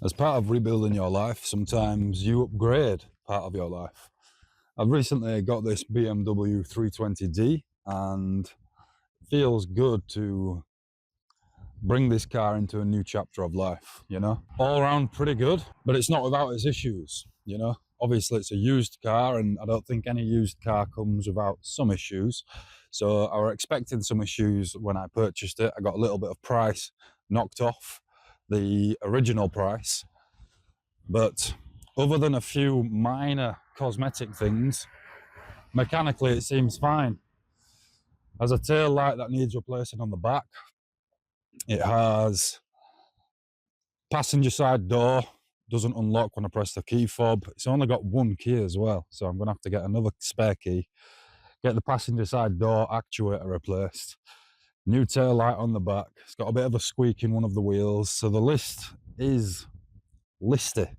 As part of rebuilding your life, sometimes you upgrade part of your life. I've recently got this BMW 320d and it feels good to bring this car into a new chapter of life, you know? All around pretty good, but it's not without its issues, you know? Obviously it's a used car and I don't think any used car comes without some issues. So I was expecting some issues when I purchased it. I got a little bit of price knocked off the original price. But other than a few minor cosmetic things, mechanically it seems fine. Has a tail light that needs replacing on the back. It has passenger side door, doesn't unlock when I press the key fob. It's only got one key as well, so I'm gonna have to get another spare key, get the passenger side door actuator replaced, new tail light on the back. It's got a bit of a squeak in one of the wheels, so the list is listy.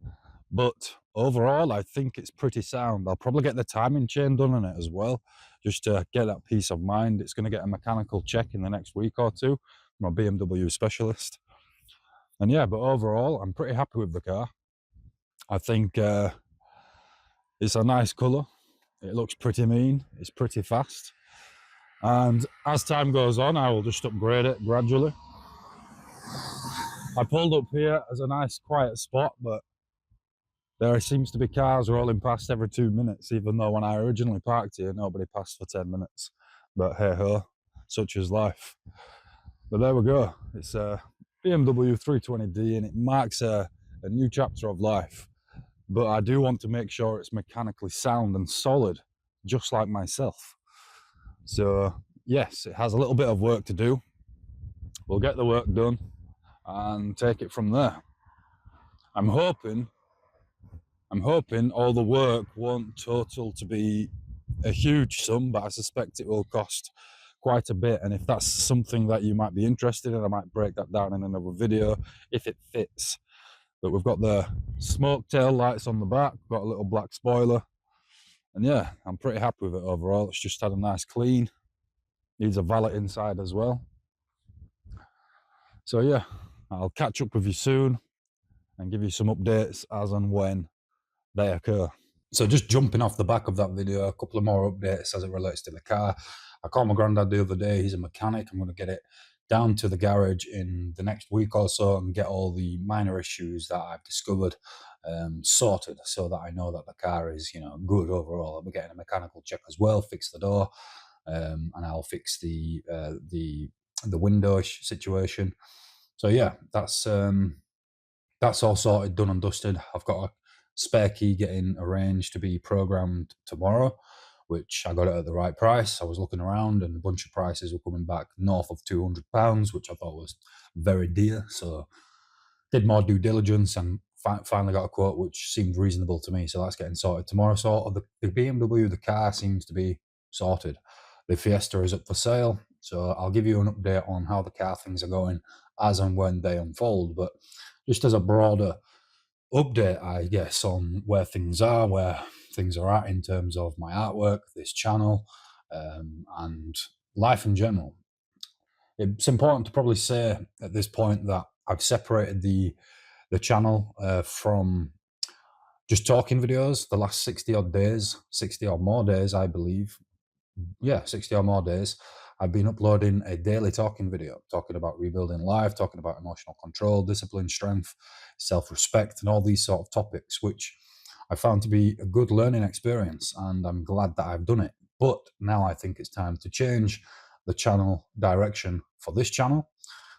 But overall, I think it's pretty sound. I'll probably get the timing chain done on it as well, just to get that peace of mind. It's going to get a mechanical check in the next week or two from a BMW specialist. And yeah, but overall, I'm pretty happy with the car. I think it's a nice colour. It looks pretty mean. It's pretty fast. And as time goes on, I will just upgrade it gradually. I pulled up here as a nice quiet spot, but there seems to be cars rolling past every 2 minutes, even though when I originally parked here, nobody passed for 10 minutes. But hey ho, such is life. But there we go. It's a BMW 320d and it marks a new chapter of life. But I do want to make sure it's mechanically sound and solid, just like myself. So yes, it has a little bit of work to do. We'll get the work done and take it from there. I'm hoping all the work won't total to be a huge sum, but I suspect it will cost quite a bit. And if that's something that you might be interested in, I might break that down in another video if it fits. But we've got the smoke tail lights on the back, got a little black spoiler. And yeah, I'm pretty happy with it overall. It's just had a nice clean. Needs a valet inside as well. So yeah, I'll catch up with you soon and give you some updates as and when they occur. So just jumping off the back of that video, a couple of more updates as it relates to the car. I called my granddad the other day. He's a mechanic. I'm going to get it down to the garage in the next week or so and get all the minor issues that I've discovered sorted, so that I know that the car is, you know, good overall. I'll be getting a mechanical check as well, fix the door, and I'll fix the window situation. So yeah, that's all sorted, done and dusted. I've got a spare key getting arranged to be programmed tomorrow, which I got it at the right price. I was looking around and a bunch of prices were coming back north of £200, which I thought was very dear. So did more due diligence and finally got a quote which seemed reasonable to me. So that's getting sorted tomorrow. So the BMW, the car seems to be sorted. The Fiesta is up for sale. So I'll give you an update on how the car things are going as and when they unfold. But just as a broader update, I guess, on where things are at in terms of my artwork, this channel, and life in general. It's important to probably say at this point that I've separated the channel from just talking videos the last 60 odd days, 60 or more days, I believe. Yeah, 60 or more days. I've been uploading a daily talking video, talking about rebuilding life, talking about emotional control, discipline, strength, self-respect, and all these sort of topics, which I found to be a good learning experience, and I'm glad that I've done it. But now I think it's time to change the channel direction for this channel.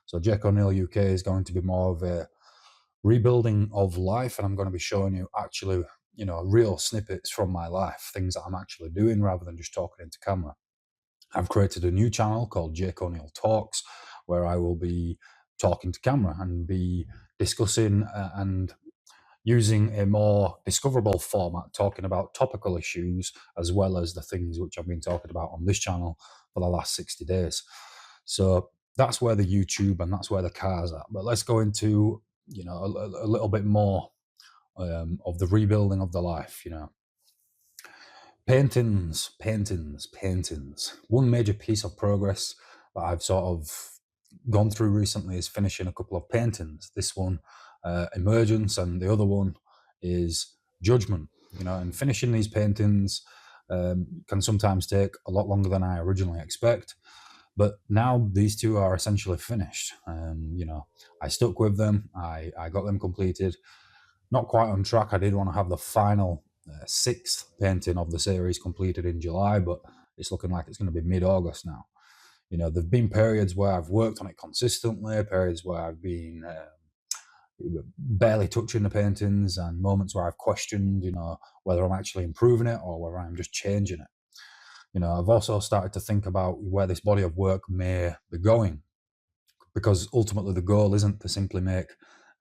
So Jake O'Neill UK is going to be more of a rebuilding of life, and I'm going to be showing you actually, you know, real snippets from my life, things that I'm actually doing rather than just talking into camera. I've created a new channel called Jake O'Neill Talks, where I will be talking to camera and be discussing and using a more discoverable format, talking about topical issues as well as the things which I've been talking about on this channel for the last 60 days. So that's where the YouTube and that's where the car's at. But let's go into, you know, a little bit more of the rebuilding of the life, you know. Paintings. One major piece of progress that I've sort of gone through recently is finishing a couple of paintings. This one emergence, and the other one is judgment. And finishing these paintings can sometimes take a lot longer than I originally expect. But now these two are essentially finished. I stuck with them. I got them completed. Not quite on track. I did want to have the final sixth painting of the series completed in July, but it's looking like it's going to be mid-August now. There've been periods where I've worked on it consistently, periods where I've been barely touching the paintings, and moments where I've questioned, whether I'm actually improving it or whether I'm just changing it. I've also started to think about where this body of work may be going, because ultimately the goal isn't to simply make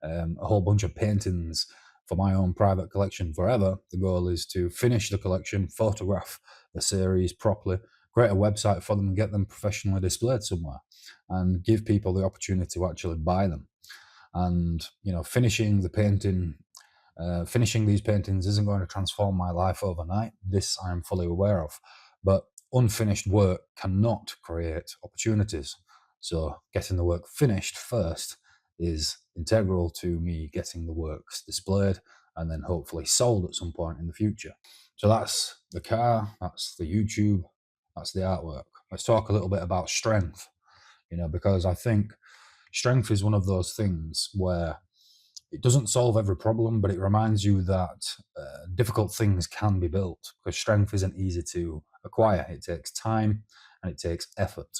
a whole bunch of paintings for my own private collection forever. The goal is to finish the collection, photograph the series properly, create a website for them, and get them professionally displayed somewhere, and give people the opportunity to actually buy them. And finishing these paintings isn't going to transform my life overnight. This I am fully aware of, but unfinished work cannot create opportunities. So getting the work finished first is integral to me getting the works displayed and then hopefully sold at some point in the future. So that's the car, that's the YouTube, that's the artwork. Let's talk a little bit about strength, because I think strength is one of those things where it doesn't solve every problem, but it reminds you that difficult things can be built, because strength isn't easy to acquire. It takes time and it takes effort.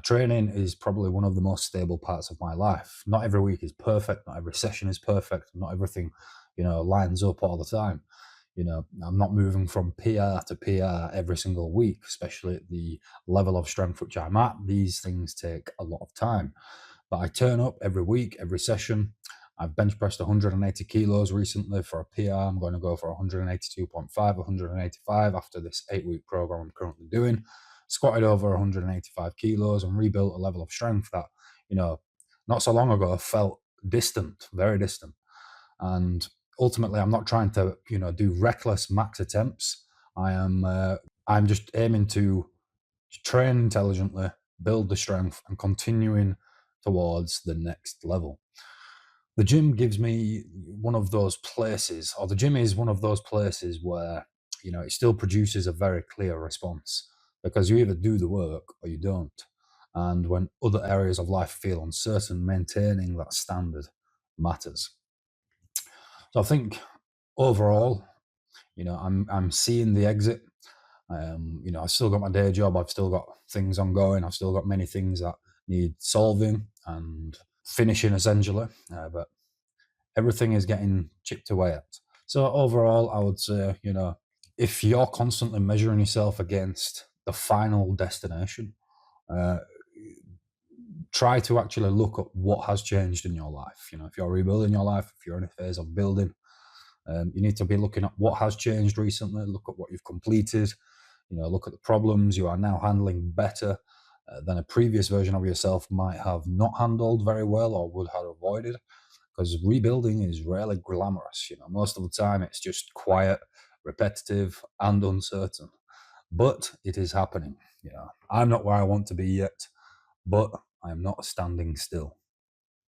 Training is probably one of the most stable parts of my life. Not every week is perfect. Not every session is perfect. Not everything, lines up all the time. I'm not moving from PR to PR every single week, especially at the level of strength which I'm at. These things take a lot of time. But I turn up every week, every session. I've bench pressed 180 kilos recently for a PR. I'm going to go for 182.5, 185 after this 8-week program I'm currently doing. Squatted over 185 kilos and rebuilt a level of strength that, not so long ago felt distant, very distant. And ultimately, I'm not trying to, do reckless max attempts. I'm just aiming to train intelligently, build the strength, and continuing towards the next level. The gym gives me one of those places, or the gym is one of those places where, it still produces a very clear response, because you either do the work or you don't. And when other areas of life feel uncertain, maintaining that standard matters. So I think overall, I'm seeing the exit. I've still got my day job. I've still got things ongoing. I've still got many things that need solving and finishing essentially. But everything is getting chipped away at. So overall, I would say, if you're constantly measuring yourself against the final destination, try to actually look at what has changed in your life. If you're rebuilding your life, if you're in a phase of building, you need to be looking at what has changed recently, look at what you've completed, look at the problems you are now handling better than a previous version of yourself might have not handled very well or would have avoided. Because rebuilding is rarely glamorous. Most of the time it's just quiet, repetitive, and uncertain. But it is happening. I'm not where I want to be yet, but I'm not standing still.